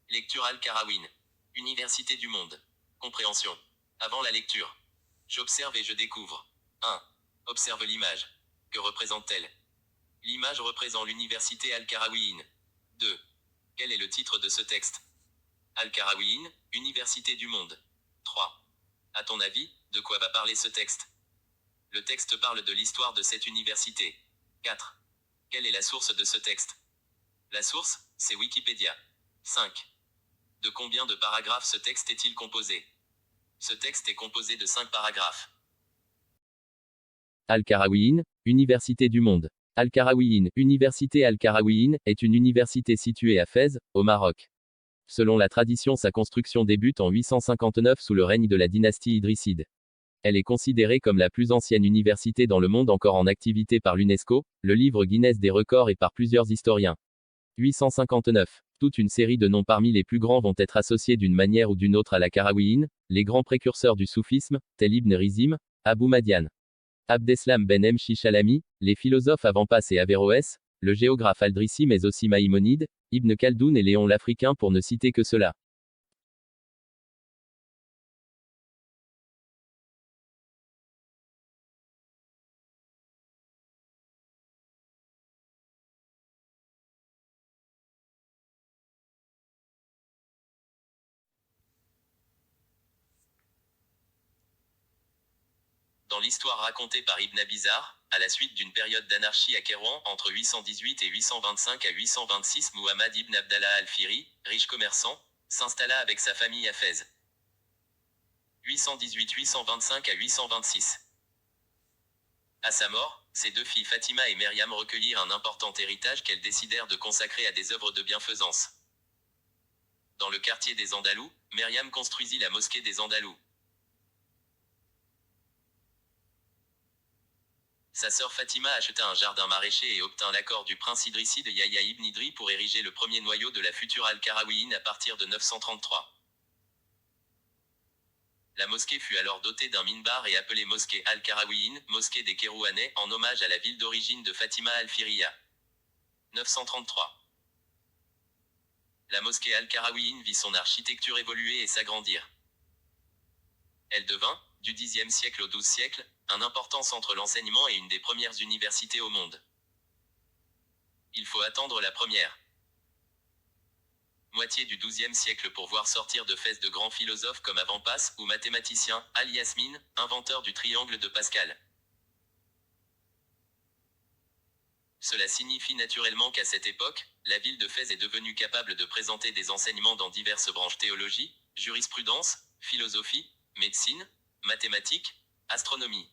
Lecture Al-Qarawiyyin. Université du monde. Compréhension. Avant la lecture. J'observe et je découvre. 1. Observe l'image. Que représente-t-elle? L'image représente l'université Al-Qarawiyyin. 2. Quel est le titre de ce texte? Al-Qarawiyyin, Université du monde. 3. À ton avis, de quoi va parler ce texte? Le texte parle de l'histoire de cette université. 4. Quelle est la source de ce texte? La source, c'est Wikipédia. 5. De combien de paragraphes ce texte est-il composé? Ce texte est composé de 5 paragraphes. Al-Qarawiyyin, Université du monde. Al-Qarawiyyin, Université Al-Qarawiyyin, est une université située à Fès, au Maroc. Selon la tradition, sa construction débute en 859 sous le règne de la dynastie idrisside. Elle est considérée comme la plus ancienne université dans le monde encore en activité par l'UNESCO, le livre Guinness des records et par plusieurs historiens. 859. Toute une série de noms parmi les plus grands vont être associés d'une manière ou d'une autre à Al-Qarawiyyin, les grands précurseurs du soufisme, tel Ibn Rizim, Abu Madian, Abdeslam ben Mshichalami, les philosophes Avampas et Averroès, le géographe Aldrissi mais aussi Maïmonide, Ibn Khaldoun et Léon l'Africain pour ne citer que cela. Dans l'histoire racontée par Ibn Abizar, à la suite d'une période d'anarchie à Kairouan entre 818 et 825 à 826, Muhammad ibn Abdallah al-Firi, riche commerçant, s'installa avec sa famille à Fès. 818-825 à 826. À sa mort, ses deux filles Fatima et Myriam recueillirent un important héritage qu'elles décidèrent de consacrer à des œuvres de bienfaisance. Dans le quartier des Andalous, Myriam construisit la mosquée des Andalous. Sa sœur Fatima acheta un jardin maraîcher et obtint l'accord du prince idrisside Yahya ibn Idri pour ériger le premier noyau de la future Al-Qarawiyyin à partir de 933. La mosquée fut alors dotée d'un minbar et appelée mosquée Al-Qarawiyyin, mosquée des Kérouanais, en hommage à la ville d'origine de Fatima al-Firiya. 933. La mosquée Al-Qarawiyyin vit son architecture évoluer et s'agrandir. Elle devint, du Xe siècle au XIIe siècle, un important centre d'enseignement et une des premières universités au monde. Il faut attendre la première moitié du XIIe siècle pour voir sortir de Fès de grands philosophes comme Avampas ou mathématiciens, Al-Yasmin, inventeur du triangle de Pascal. Cela signifie naturellement qu'à cette époque, la ville de Fès est devenue capable de présenter des enseignements dans diverses branches théologie, jurisprudence, philosophie, médecine, mathématiques, astronomie.